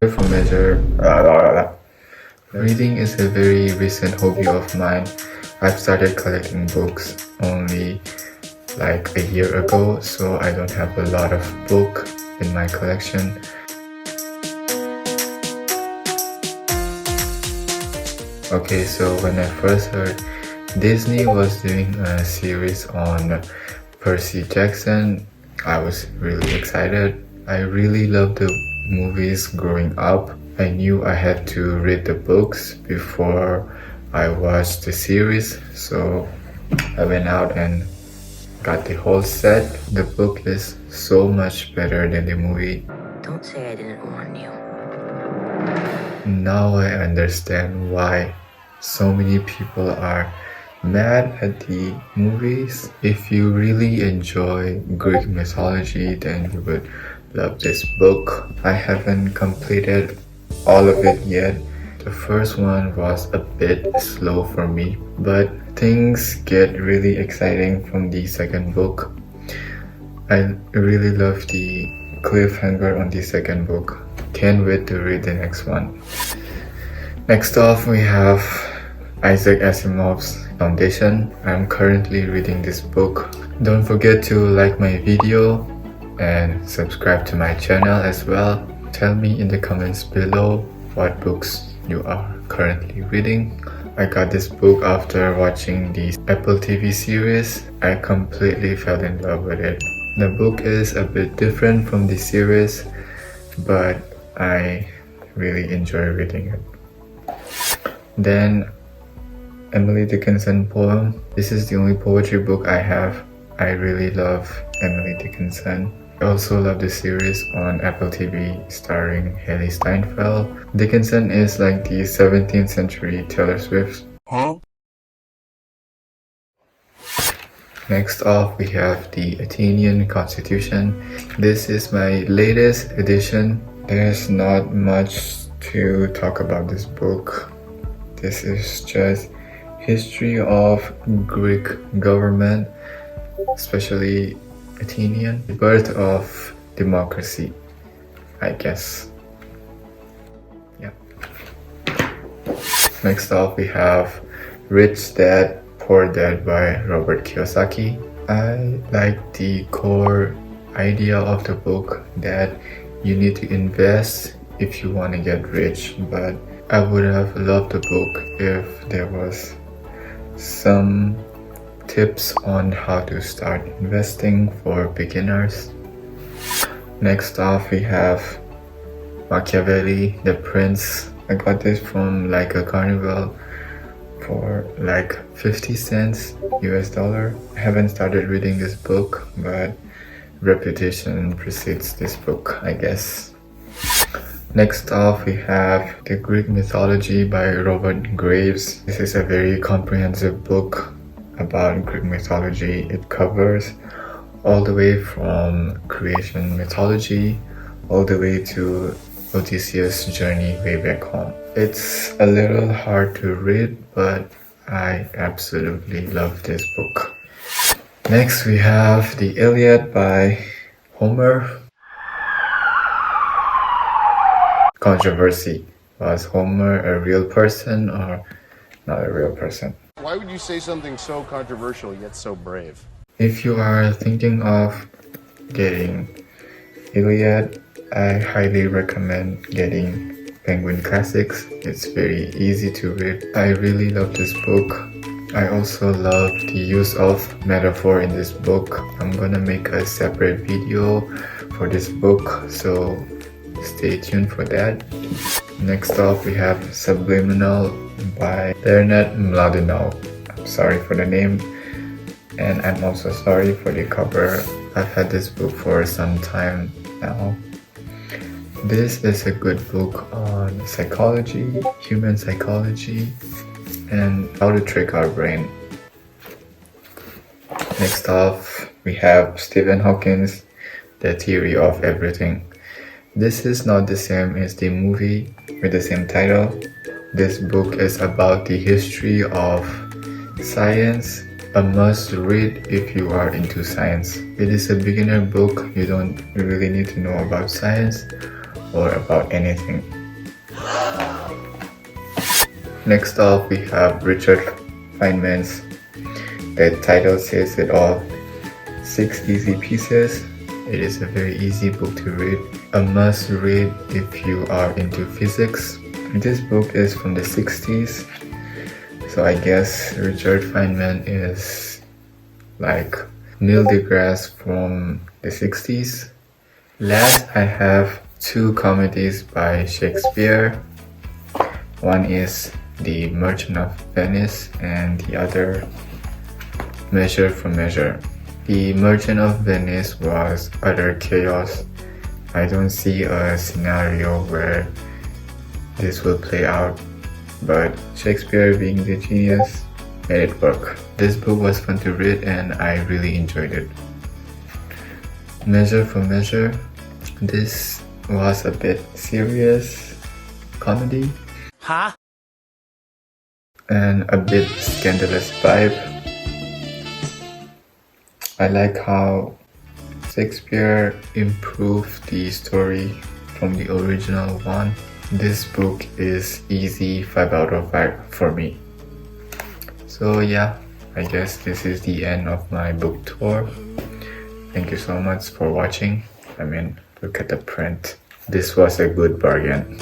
For measure, reading is a very recent hobby of mine. I've started collecting books only like a year ago, so I don't have a lot of book in my collection. Okay, so when I first heard Disney was doing a series on Percy Jackson, I was really excited. I really loved the movies growing up. I knew I had to read the books before I watched the series, so I went out and got the whole set. The book is so much better than the movie. Don't say I didn't warn you. Now I understand why so many people are mad at the movies. If you really enjoy Greek mythology, then you would love this book. I haven't completed all of it yet. The first one was a bit slow for me, but things get really exciting from the second book. I really love the cliffhanger on the second book. Can't wait to read the next one. Next off, we have Isaac Asimov's Foundation. I'm currently reading this book. Don't forget to like my video and subscribe to my channel as well. Tell me in the comments below what books you are currently reading. I got this book after watching the Apple TV series. I completely fell in love with it. The book is a bit different from the series, but I really enjoy reading it. Then Emily Dickinson poem. This is the only poetry book I have. I really love Emily Dickinson. I also love the series on Apple TV starring Haley Steinfeld. Dickinson is like the 17th century Taylor Swift. Next off, we have the Athenian Constitution. This is my latest edition. There's not much to talk about this book. This is just history of Greek government, especially Athenian, the birth of democracy, I guess. Yeah. Next up, we have Rich Dad, Poor Dad by Robert Kiyosaki. I like the core idea of the book that you need to invest if you want to get rich, but I would have loved the book if there was some tips on how to start investing for beginners. Next off, we have Machiavelli, The Prince. I got this from like a carnival for like 50 cents US dollar. I haven't started reading this book, but reputation precedes this book, I guess. Next off, we have The Greek Mythology by Robert Graves. This is a very comprehensive book about Greek mythology. It covers all the way from creation mythology all the way to Odysseus' journey way back home. It's a little hard to read, but I absolutely love this book. Next, we have The Iliad by Homer. Controversy. Was Homer a real person or not a real person? Why would you say something so controversial yet so brave? If you are thinking of getting Iliad, I highly recommend getting Penguin Classics. It's very easy to read. I really love this book. I also love the use of metaphor in this book. I'm gonna make a separate video for this book, so stay tuned for that. Next up, we have Subliminal by Bernard Mladenow. I'm sorry for the name, and I'm also sorry for the cover. I've had this book for some time now. This is a good book on psychology, human psychology, and how to trick our brain. Next off, we have Stephen Hawking's The Theory of Everything. This is not the same as the movie with the same title. This book is about the history of science, a must read if you are into science. It is a beginner book. You don't really need to know about science. or about anything. Next off, we have Richard Feynman's The Title Says It All, 6 Easy Pieces. It is a very easy book to read, a must read if you are into physics. This book is from the 60s, so I guess Richard Feynman is like Neil deGrasse from the 60s. Last, I have 2 comedies by Shakespeare. One is The Merchant of Venice and the other Measure for Measure. The Merchant of Venice was utter chaos. I don't see a scenario where this will play out, but Shakespeare, being the genius, made it work. This book was fun to read and I really enjoyed it. Measure for Measure. This was a bit serious comedy. Huh? And a bit scandalous vibe. I like how Shakespeare improved the story from the original one. This book is easy 5 out of 5 for me. So yeah, I guess this is the end of my book tour. Thank you so much for watching. I mean, look at the print. This was a good bargain.